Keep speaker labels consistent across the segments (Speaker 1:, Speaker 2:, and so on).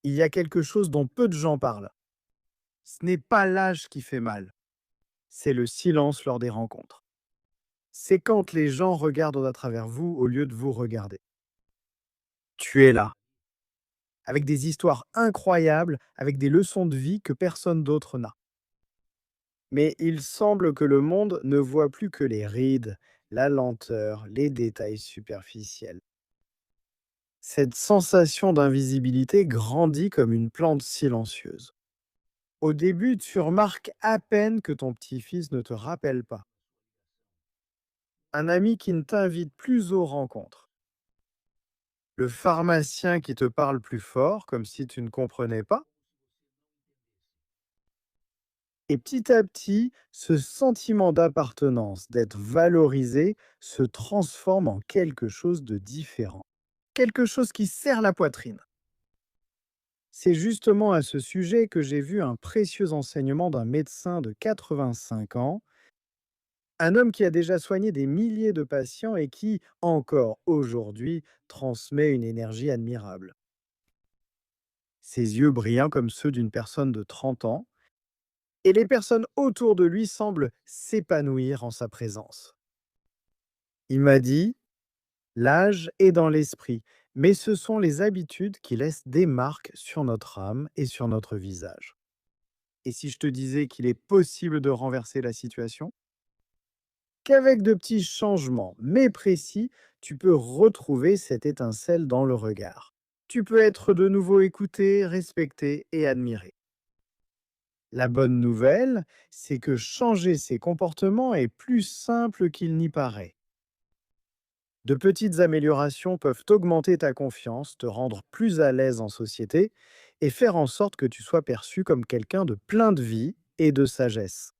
Speaker 1: Il y a quelque chose dont peu de gens parlent. Ce n'est pas l'âge qui fait mal, c'est le silence lors des rencontres. C'est quand les gens regardent à travers vous au lieu de vous regarder. Tu es là, avec des histoires incroyables, avec des leçons de vie que personne d'autre n'a. Mais il semble que le monde ne voit plus que les rides, la lenteur, les détails superficiels. Cette sensation d'invisibilité grandit comme une plante silencieuse. Au début, tu remarques à peine que ton petit-fils ne te rappelle pas. Un ami qui ne t'invite plus aux rencontres. Le pharmacien qui te parle plus fort, comme si tu ne comprenais pas. Et petit à petit, ce sentiment d'appartenance, d'être valorisé, se transforme en quelque chose de différent. Quelque chose qui serre la poitrine. C'est justement à ce sujet que j'ai vu un précieux enseignement d'un médecin de 85 ans, un homme qui a déjà soigné des milliers de patients et qui, encore aujourd'hui, transmet une énergie admirable. Ses yeux brillants comme ceux d'une personne de 30 ans, et les personnes autour de lui semblent s'épanouir en sa présence. Il m'a dit, l'âge est dans l'esprit, mais ce sont les habitudes qui laissent des marques sur notre âme et sur notre visage. Et si je te disais qu'il est possible de renverser la situation? Qu'avec de petits changements, mais précis, tu peux retrouver cette étincelle dans le regard. Tu peux être de nouveau écouté, respecté et admiré. La bonne nouvelle, c'est que changer ses comportements est plus simple qu'il n'y paraît. De petites améliorations peuvent augmenter ta confiance, te rendre plus à l'aise en société et faire en sorte que tu sois perçu comme quelqu'un de plein de vie et de sagesse.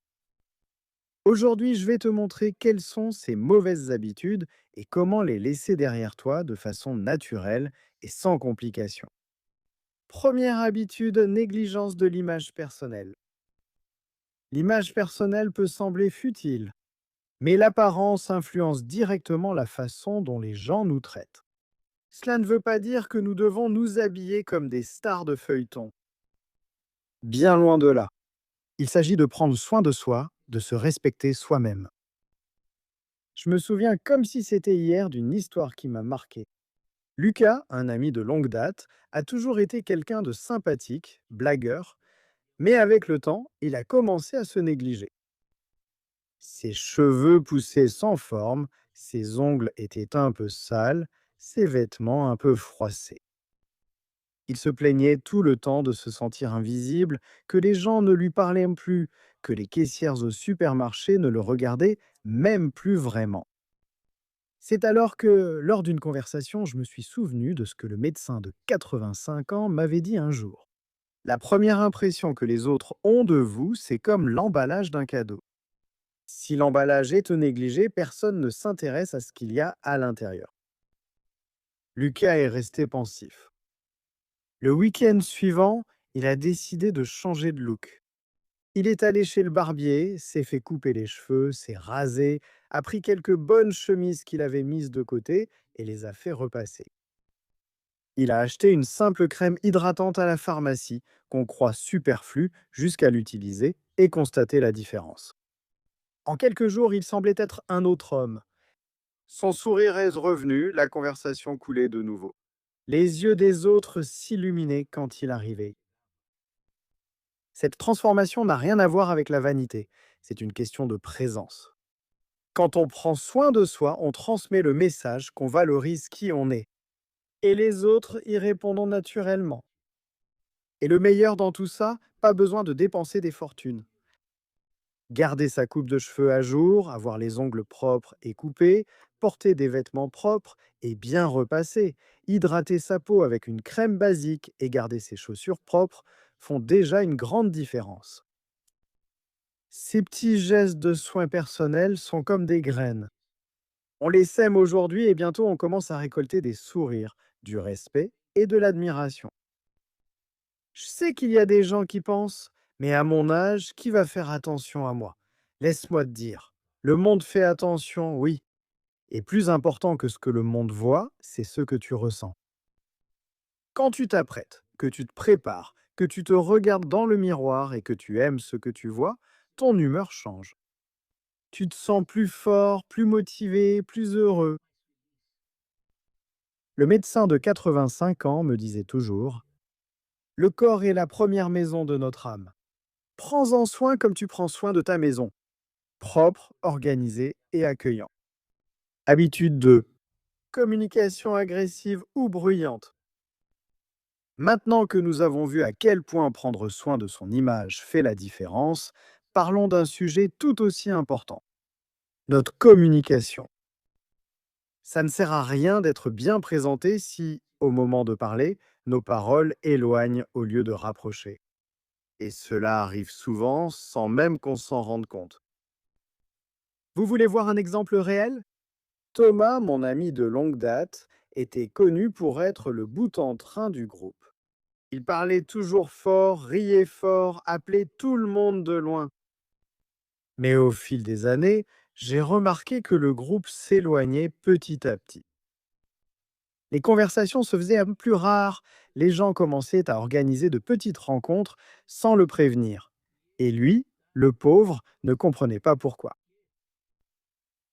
Speaker 1: Aujourd'hui, je vais te montrer quelles sont ces mauvaises habitudes et comment les laisser derrière toi de façon naturelle et sans complication. Première habitude, négligence de l'image personnelle. L'image personnelle peut sembler futile, mais l'apparence influence directement la façon dont les gens nous traitent. Cela ne veut pas dire que nous devons nous habiller comme des stars de feuilleton. Bien loin de là. Il s'agit de prendre soin de soi, de se respecter soi-même. Je me souviens comme si c'était hier d'une histoire qui m'a marqué. Lucas, un ami de longue date, a toujours été quelqu'un de sympathique, blagueur, mais avec le temps, il a commencé à se négliger. Ses cheveux poussaient sans forme, ses ongles étaient un peu sales, ses vêtements un peu froissés. Il se plaignait tout le temps de se sentir invisible, que les gens ne lui parlaient plus, que les caissières au supermarché ne le regardaient même plus vraiment. C'est alors que, lors d'une conversation, je me suis souvenu de ce que le médecin de 85 ans m'avait dit un jour. La première impression que les autres ont de vous, c'est comme l'emballage d'un cadeau. Si l'emballage est négligé, personne ne s'intéresse à ce qu'il y a à l'intérieur. Lucas est resté pensif. Le week-end suivant, il a décidé de changer de look. Il est allé chez le barbier, s'est fait couper les cheveux, s'est rasé, a pris quelques bonnes chemises qu'il avait mises de côté et les a fait repasser. Il a acheté une simple crème hydratante à la pharmacie, qu'on croit superflue jusqu'à l'utiliser et constater la différence. En quelques jours, il semblait être un autre homme. Son sourire est revenu, la conversation coulait de nouveau. Les yeux des autres s'illuminaient quand il arrivait. Cette transformation n'a rien à voir avec la vanité, c'est une question de présence. Quand on prend soin de soi, on transmet le message qu'on valorise qui on est. Et les autres y répondent naturellement. Et le meilleur dans tout ça, pas besoin de dépenser des fortunes. Garder sa coupe de cheveux à jour, avoir les ongles propres et coupés, porter des vêtements propres et bien repassés, hydrater sa peau avec une crème basique et garder ses chaussures propres font déjà une grande différence. Ces petits gestes de soins personnels sont comme des graines. On les sème aujourd'hui et bientôt on commence à récolter des sourires, du respect et de l'admiration. Je sais qu'il y a des gens qui pensent, mais à mon âge, qui va faire attention à moi? Laisse-moi te dire. Le monde fait attention, oui. Et plus important que ce que le monde voit, c'est ce que tu ressens. Quand tu t'apprêtes, que tu te prépares, que tu te regardes dans le miroir et que tu aimes ce que tu vois, ton humeur change. Tu te sens plus fort, plus motivé, plus heureux. Le médecin de 85 ans me disait toujours: le corps est la première maison de notre âme. Prends-en soin comme tu prends soin de ta maison, propre, organisé et accueillant. Habitude 2. Communication agressive ou bruyante. Maintenant que nous avons vu à quel point prendre soin de son image fait la différence, parlons d'un sujet tout aussi important: notre communication. Ça ne sert à rien d'être bien présenté si, au moment de parler, nos paroles éloignent au lieu de rapprocher. Et cela arrive souvent sans même qu'on s'en rende compte. Vous voulez voir un exemple réel? Thomas, mon ami de longue date, était connu pour être le bout en train du groupe. Il parlait toujours fort, riait fort, appelait tout le monde de loin. Mais au fil des années, j'ai remarqué que le groupe s'éloignait petit à petit. Les conversations se faisaient un peu plus rares, les gens commençaient à organiser de petites rencontres sans le prévenir. Et lui, le pauvre, ne comprenait pas pourquoi.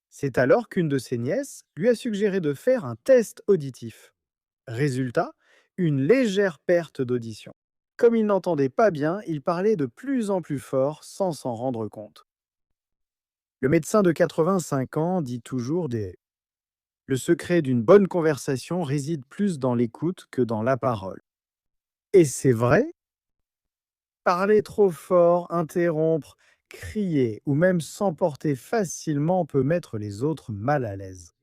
Speaker 1: C'est alors qu'une de ses nièces lui a suggéré de faire un test auditif. Résultat, une légère perte d'audition. Comme il n'entendait pas bien, il parlait de plus en plus fort sans s'en rendre compte. Le médecin de 85 ans dit toujours des: le secret d'une bonne conversation réside plus dans l'écoute que dans la parole. Et c'est vrai, parler trop fort, interrompre, crier ou même s'emporter facilement peut mettre les autres mal à l'aise.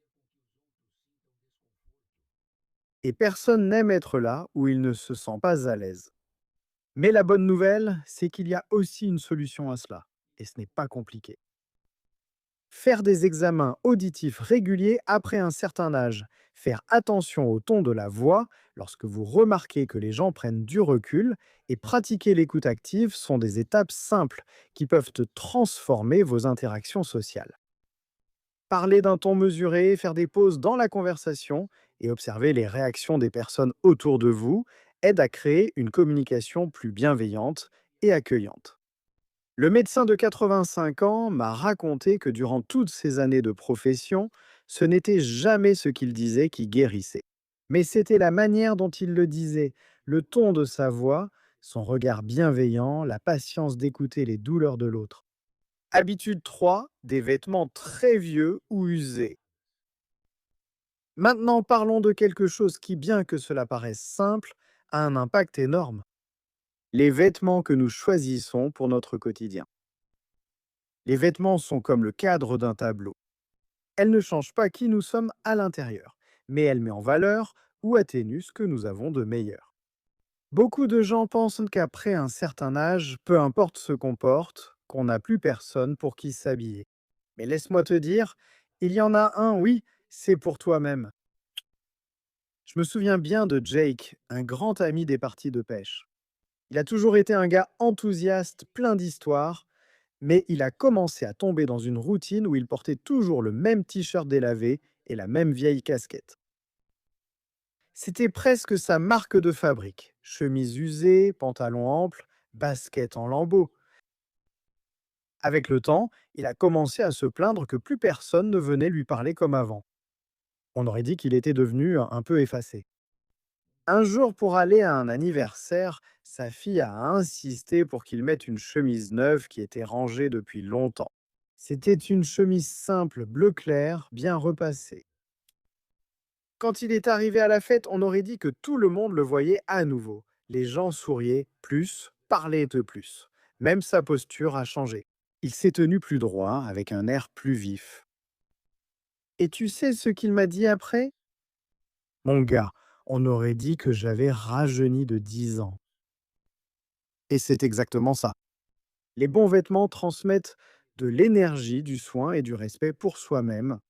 Speaker 1: Et personne n'aime être là où il ne se sent pas à l'aise. Mais la bonne nouvelle, c'est qu'il y a aussi une solution à cela. Et ce n'est pas compliqué. Faire des examens auditifs réguliers après un certain âge. Faire attention au ton de la voix lorsque vous remarquez que les gens prennent du recul, et pratiquer l'écoute active sont des étapes simples qui peuvent transformer vos interactions sociales. Parler d'un ton mesuré, faire des pauses dans la conversation et observer les réactions des personnes autour de vous aide à créer une communication plus bienveillante et accueillante. Le médecin de 85 ans m'a raconté que durant toutes ces années de profession, ce n'était jamais ce qu'il disait qui guérissait. Mais c'était la manière dont il le disait, le ton de sa voix, son regard bienveillant, la patience d'écouter les douleurs de l'autre. Habitude 3, des vêtements très vieux ou usés. Maintenant, parlons de quelque chose qui, bien que cela paraisse simple, a un impact énorme: les vêtements que nous choisissons pour notre quotidien. Les vêtements sont comme le cadre d'un tableau. Elles ne changent pas qui nous sommes à l'intérieur, mais elles mettent en valeur ou atténuent ce que nous avons de meilleur. Beaucoup de gens pensent qu'après un certain âge, peu importe ce qu'on porte, qu'on n'a plus personne pour qui s'habiller. Mais laisse-moi te dire, il y en a un, oui, c'est pour toi-même. Je me souviens bien de Jake, un grand ami des parties de pêche. Il a toujours été un gars enthousiaste, plein d'histoires, mais il a commencé à tomber dans une routine où il portait toujours le même t-shirt délavé et la même vieille casquette. C'était presque sa marque de fabrique: chemise usée, pantalon ample, basket en lambeaux. Avec le temps, il a commencé à se plaindre que plus personne ne venait lui parler comme avant. On aurait dit qu'il était devenu un peu effacé. Un jour, pour aller à un anniversaire, sa fille a insisté pour qu'il mette une chemise neuve qui était rangée depuis longtemps. C'était une chemise simple bleu clair, bien repassée. Quand il est arrivé à la fête, on aurait dit que tout le monde le voyait à nouveau. Les gens souriaient plus, parlaient de plus. Même sa posture a changé. Il s'est tenu plus droit, avec un air plus vif. Et tu sais ce qu'il m'a dit après? Mon gars, on aurait dit que j'avais rajeuni de 10 ans. Et c'est exactement ça. Les bons vêtements transmettent de l'énergie, du soin et du respect pour soi-même.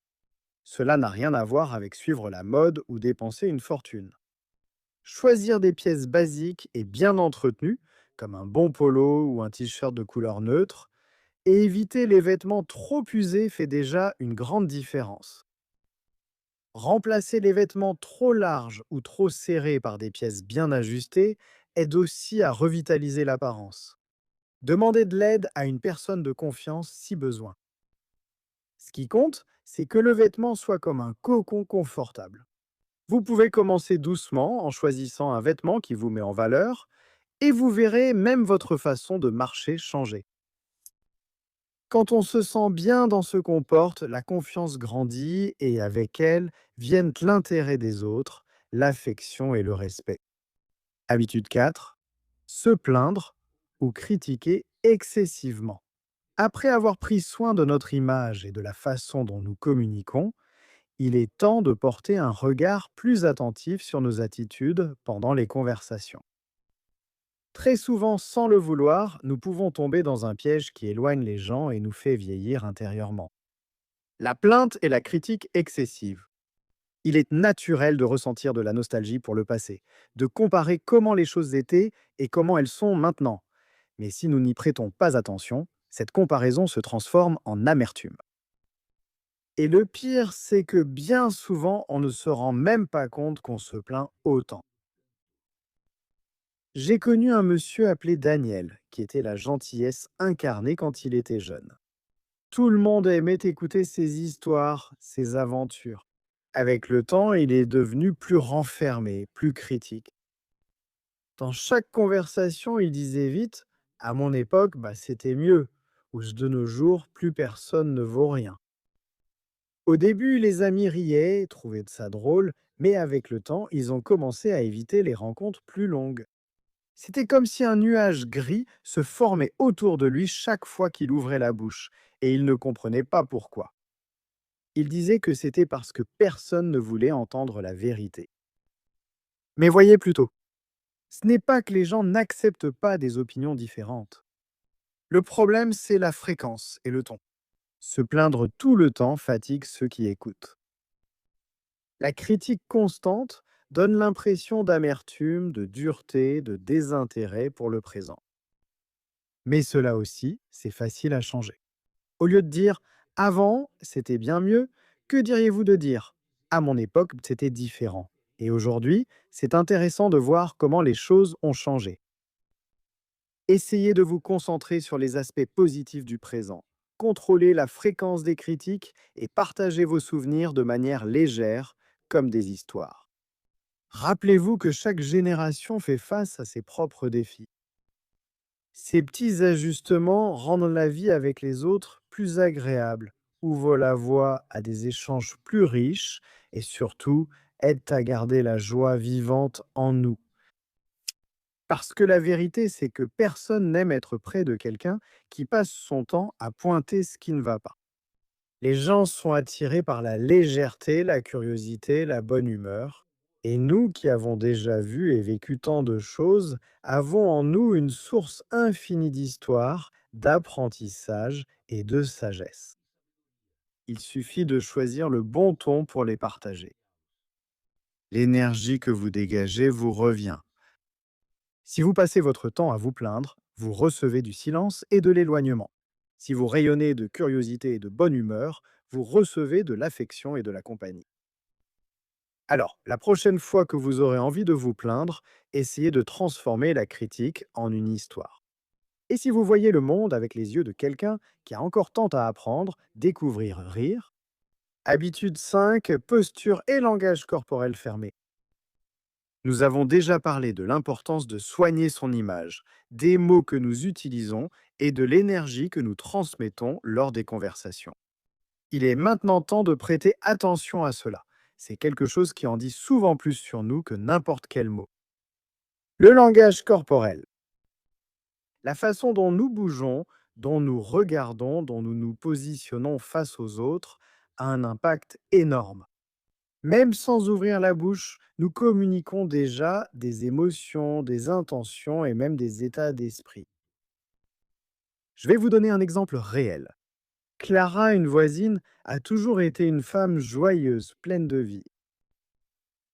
Speaker 1: Cela n'a rien à voir avec suivre la mode ou dépenser une fortune. Choisir des pièces basiques et bien entretenues, comme un bon polo ou un t-shirt de couleur neutre, et éviter les vêtements trop usés fait déjà une grande différence. Remplacer les vêtements trop larges ou trop serrés par des pièces bien ajustées aide aussi à revitaliser l'apparence. Demandez de l'aide à une personne de confiance si besoin. Ce qui compte, c'est que le vêtement soit comme un cocon confortable. Vous pouvez commencer doucement en choisissant un vêtement qui vous met en valeur et vous verrez même votre façon de marcher changer. Quand on se sent bien dans ce qu'on porte, la confiance grandit et avec elle viennent l'intérêt des autres, l'affection et le respect. Habitude 4. Se plaindre ou critiquer excessivement. Après avoir pris soin de notre image et de la façon dont nous communiquons, il est temps de porter un regard plus attentif sur nos attitudes pendant les conversations. Très souvent, sans le vouloir, nous pouvons tomber dans un piège qui éloigne les gens et nous fait vieillir intérieurement. La plainte et la critique excessive. Il est naturel de ressentir de la nostalgie pour le passé, de comparer comment les choses étaient et comment elles sont maintenant. Mais si nous n'y prêtons pas attention, cette comparaison se transforme en amertume. Et le pire, c'est que bien souvent, on ne se rend même pas compte qu'on se plaint autant. J'ai connu un monsieur appelé Daniel, qui était la gentillesse incarnée quand il était jeune. Tout le monde aimait écouter ses histoires, ses aventures. Avec le temps, il est devenu plus renfermé, plus critique. Dans chaque conversation, il disait vite: «À mon époque, c'était mieux», ou «De nos jours, plus personne ne vaut rien». Au début, les amis riaient, trouvaient ça drôle, mais avec le temps, ils ont commencé à éviter les rencontres plus longues. C'était comme si un nuage gris se formait autour de lui chaque fois qu'il ouvrait la bouche, et il ne comprenait pas pourquoi. Il disait que c'était parce que personne ne voulait entendre la vérité. Mais voyez plutôt, ce n'est pas que les gens n'acceptent pas des opinions différentes. Le problème, c'est la fréquence et le ton. Se plaindre tout le temps fatigue ceux qui écoutent. La critique constante donne l'impression d'amertume, de dureté, de désintérêt pour le présent. Mais cela aussi, c'est facile à changer. Au lieu de dire «avant, c'était bien mieux», que diriez-vous de dire «à mon époque, c'était différent». Et aujourd'hui, c'est intéressant de voir comment les choses ont changé. Essayez de vous concentrer sur les aspects positifs du présent. Contrôlez la fréquence des critiques et partagez vos souvenirs de manière légère, comme des histoires. Rappelez-vous que chaque génération fait face à ses propres défis. Ces petits ajustements rendent la vie avec les autres plus agréable, ouvrent la voie à des échanges plus riches et surtout aident à garder la joie vivante en nous. Parce que la vérité, c'est que personne n'aime être près de quelqu'un qui passe son temps à pointer ce qui ne va pas. Les gens sont attirés par la légèreté, la curiosité, la bonne humeur. Et nous qui avons déjà vu et vécu tant de choses, avons en nous une source infinie d'histoire, d'apprentissage et de sagesse. Il suffit de choisir le bon ton pour les partager. L'énergie que vous dégagez vous revient. Si vous passez votre temps à vous plaindre, vous recevez du silence et de l'éloignement. Si vous rayonnez de curiosité et de bonne humeur, vous recevez de l'affection et de la compagnie. Alors, la prochaine fois que vous aurez envie de vous plaindre, essayez de transformer la critique en une histoire. Et si vous voyez le monde avec les yeux de quelqu'un qui a encore tant à apprendre, découvrir, rire. Habitude 5, posture et langage corporel fermé. Nous avons déjà parlé de l'importance de soigner son image, des mots que nous utilisons et de l'énergie que nous transmettons lors des conversations. Il est maintenant temps de prêter attention à cela. C'est quelque chose qui en dit souvent plus sur nous que n'importe quel mot. Le langage corporel. La façon dont nous bougeons, dont nous regardons, dont nous nous positionnons face aux autres a un impact énorme. Même sans ouvrir la bouche, nous communiquons déjà des émotions, des intentions et même des états d'esprit. Je vais vous donner un exemple réel. Clara, une voisine, a toujours été une femme joyeuse, pleine de vie.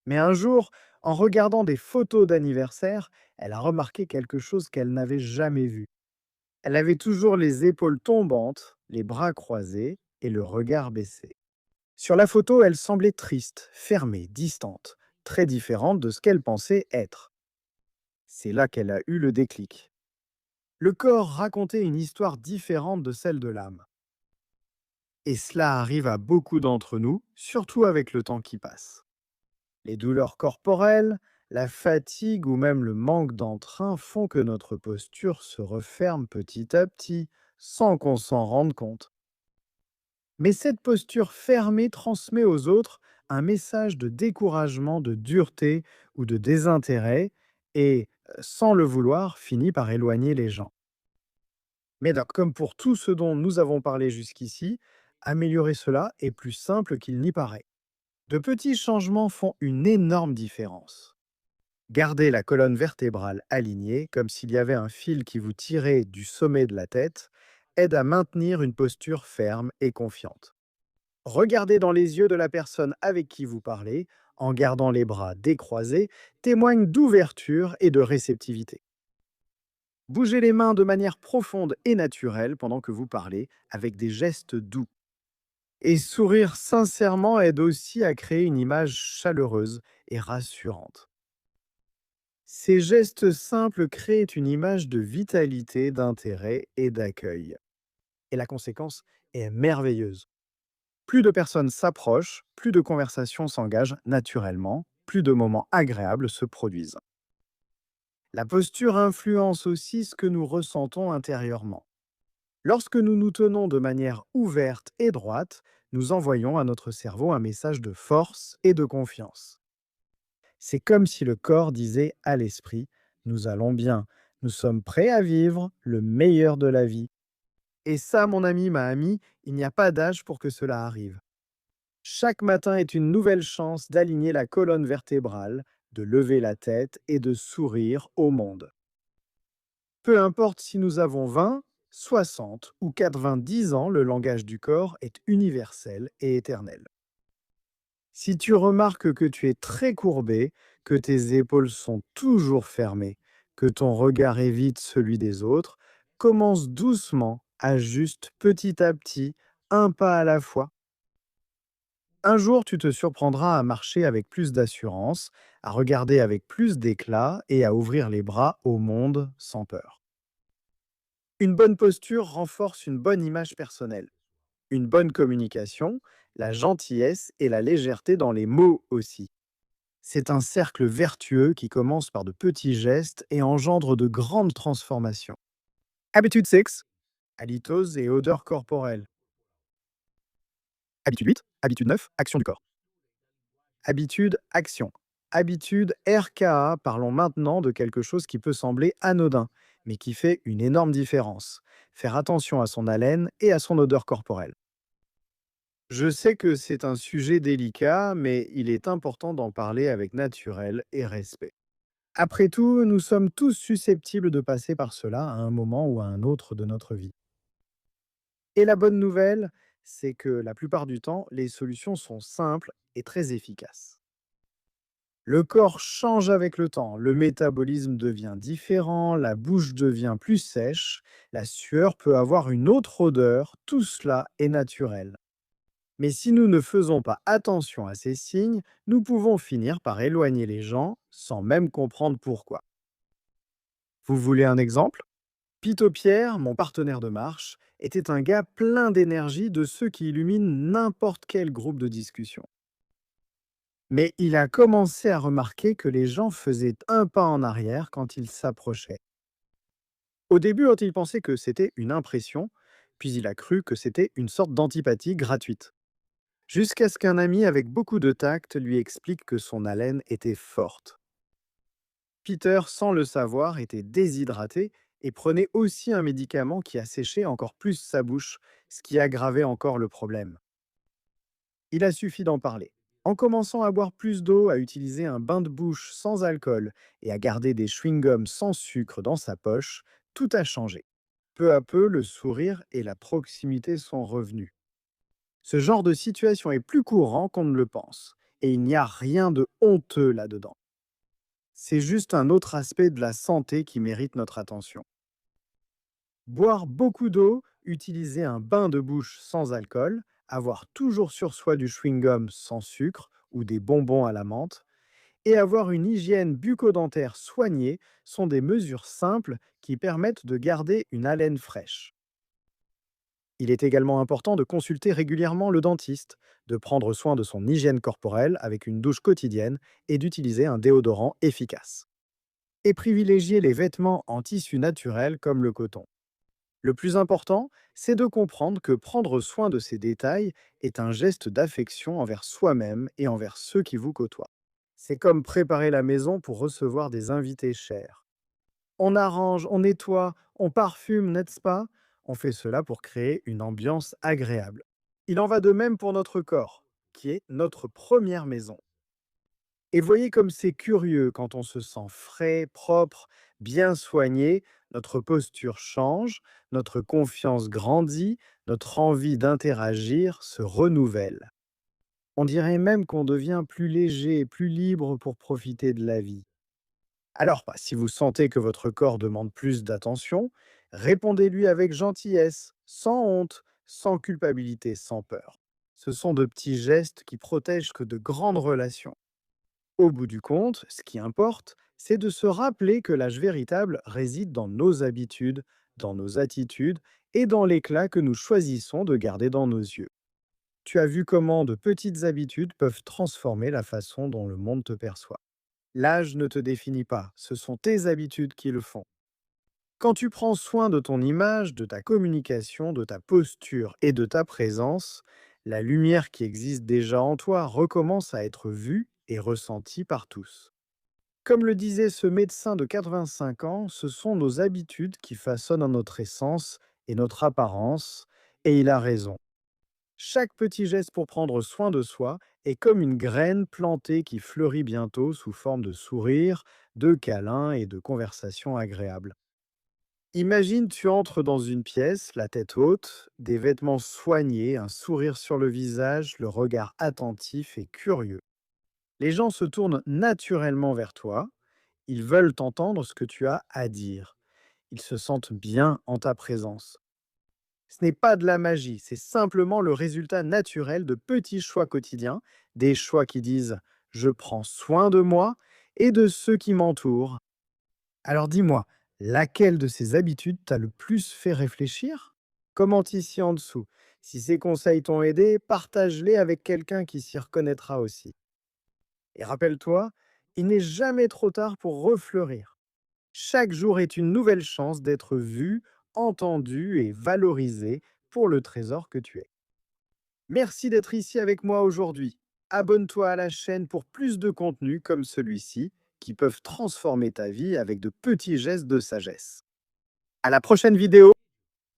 Speaker 1: Mais un jour, en regardant des photos d'anniversaire, elle a remarqué quelque chose qu'elle n'avait jamais vu. Elle avait toujours les épaules tombantes, les bras croisés et le regard baissé. Sur la photo, elle semblait triste, fermée, distante, très différente de ce qu'elle pensait être. C'est là qu'elle a eu le déclic. Le corps racontait une histoire différente de celle de l'âme. Et cela arrive à beaucoup d'entre nous, surtout avec le temps qui passe. Les douleurs corporelles, la fatigue ou même le manque d'entrain font que notre posture se referme petit à petit, sans qu'on s'en rende compte. Mais cette posture fermée transmet aux autres un message de découragement, de dureté ou de désintérêt et, sans le vouloir, finit par éloigner les gens. Mais comme pour tout ce dont nous avons parlé jusqu'ici, améliorer cela est plus simple qu'il n'y paraît. De petits changements font une énorme différence. Gardez la colonne vertébrale alignée, comme s'il y avait un fil qui vous tirait du sommet de la tête, aide à maintenir une posture ferme et confiante. Regardez dans les yeux de la personne avec qui vous parlez, en gardant les bras décroisés, témoigne d'ouverture et de réceptivité. Bougez les mains de manière profonde et naturelle pendant que vous parlez, avec des gestes doux. Et sourire sincèrement aide aussi à créer une image chaleureuse et rassurante. Ces gestes simples créent une image de vitalité, d'intérêt et d'accueil. Et la conséquence est merveilleuse. Plus de personnes s'approchent, plus de conversations s'engagent naturellement, plus de moments agréables se produisent. La posture influence aussi ce que nous ressentons intérieurement. Lorsque nous nous tenons de manière ouverte et droite, nous envoyons à notre cerveau un message de force et de confiance. C'est comme si le corps disait à l'esprit: «Nous allons bien, nous sommes prêts à vivre le meilleur de la vie». Et ça, mon ami, ma amie, il n'y a pas d'âge pour que cela arrive. Chaque matin est une nouvelle chance d'aligner la colonne vertébrale, de lever la tête et de sourire au monde. Peu importe si nous avons 20, 60 ou 90 ans, le langage du corps est universel et éternel. Si tu remarques que tu es très courbé, que tes épaules sont toujours fermées, que ton regard évite celui des autres, commence doucement, ajuste petit à petit, un pas à la fois. Un jour, tu te surprendras à marcher avec plus d'assurance, à regarder avec plus d'éclat et à ouvrir les bras au monde sans peur. Une bonne posture renforce une bonne image personnelle. Une bonne communication, la gentillesse et la légèreté dans les mots aussi. C'est un cercle vertueux qui commence par de petits gestes et engendre de grandes transformations. Habitude 6, halitose et odeur corporelle. Habitude 8, habitude 9, action du corps. Habitude, action. Habitude, RKA, parlons maintenant de quelque chose qui peut sembler anodin, mais qui fait une énorme différence. Faire attention à son haleine et à son odeur corporelle. Je sais que c'est un sujet délicat, mais il est important d'en parler avec naturel et respect. Après tout, nous sommes tous susceptibles de passer par cela à un moment ou à un autre de notre vie. Et la bonne nouvelle, c'est que la plupart du temps, les solutions sont simples et très efficaces. Le corps change avec le temps, le métabolisme devient différent, la bouche devient plus sèche, la sueur peut avoir une autre odeur, tout cela est naturel. Mais si nous ne faisons pas attention à ces signes, nous pouvons finir par éloigner les gens sans même comprendre pourquoi. Vous voulez un exemple? Pito Pierre, mon partenaire de marche, était un gars plein d'énergie, de ceux qui illuminent n'importe quel groupe de discussion. Mais il a commencé à remarquer que les gens faisaient un pas en arrière quand il s'approchait. Au début, il pensait que c'était une impression, puis il a cru que c'était une sorte d'antipathie gratuite. Jusqu'à ce qu'un ami avec beaucoup de tact lui explique que son haleine était forte. Peter, sans le savoir, était déshydraté et prenait aussi un médicament qui asséchait encore plus sa bouche, ce qui aggravait encore le problème. Il a suffi d'en parler. En commençant à boire plus d'eau, à utiliser un bain de bouche sans alcool et à garder des chewing-gums sans sucre dans sa poche, tout a changé. Peu à peu, le sourire et la proximité sont revenus. Ce genre de situation est plus courant qu'on ne le pense, et il n'y a rien de honteux là-dedans. C'est juste un autre aspect de la santé qui mérite notre attention. Boire beaucoup d'eau, utiliser un bain de bouche sans alcool, avoir toujours sur soi du chewing-gum sans sucre ou des bonbons à la menthe, Et avoir une hygiène bucco-dentaire soignée sont des mesures simples qui permettent de garder une haleine fraîche. Il est également important de consulter régulièrement le dentiste, de prendre soin de son hygiène corporelle avec une douche quotidienne et d'utiliser un déodorant efficace. Et privilégier les vêtements en tissu naturel comme le coton. Le plus important, c'est de comprendre que prendre soin de ces détails est un geste d'affection envers soi-même et envers ceux qui vous côtoient. C'est comme préparer la maison pour recevoir des invités chers. On arrange, on nettoie, on parfume, n'est-ce pas? On fait cela pour créer une ambiance agréable. Il en va de même pour notre corps, qui est notre première maison. Et voyez comme c'est curieux quand on se sent frais, propre, bien soigné, notre posture change, notre confiance grandit, notre envie d'interagir se renouvelle. On dirait même qu'on devient plus léger, plus libre pour profiter de la vie. Alors, si vous sentez que votre corps demande plus d'attention, répondez-lui avec gentillesse, sans honte, sans culpabilité, sans peur. Ce sont de petits gestes qui protègent que de grandes relations. Au bout du compte, ce qui importe, c'est de se rappeler que l'âge véritable réside dans nos habitudes, dans nos attitudes et dans l'éclat que nous choisissons de garder dans nos yeux. Tu as vu comment de petites habitudes peuvent transformer la façon dont le monde te perçoit. L'âge ne te définit pas, ce sont tes habitudes qui le font. Quand tu prends soin de ton image, de ta communication, de ta posture et de ta présence, la lumière qui existe déjà en toi recommence à être vue et ressentie par tous. Comme le disait ce médecin de 85 ans, ce sont nos habitudes qui façonnent notre essence et notre apparence, et il a raison. Chaque petit geste pour prendre soin de soi est comme une graine plantée qui fleurit bientôt sous forme de sourire, de câlins et de conversations agréables. Imagine tu entres dans une pièce, la tête haute, des vêtements soignés, un sourire sur le visage, le regard attentif et curieux. Les gens se tournent naturellement vers toi, ils veulent entendre ce que tu as à dire. Ils se sentent bien en ta présence. Ce n'est pas de la magie, c'est simplement le résultat naturel de petits choix quotidiens, des choix qui disent «je prends soin de moi» et de ceux qui m'entourent. Alors dis-moi, laquelle de ces habitudes t'a le plus fait réfléchir? Commente ici en dessous. Si ces conseils t'ont aidé, partage-les avec quelqu'un qui s'y reconnaîtra aussi. Et rappelle-toi, il n'est jamais trop tard pour refleurir. Chaque jour est une nouvelle chance d'être vu, entendu et valorisé pour le trésor que tu es. Merci d'être ici avec moi aujourd'hui. Abonne-toi à la chaîne pour plus de contenus comme celui-ci qui peuvent transformer ta vie avec de petits gestes de sagesse. À la prochaine vidéo!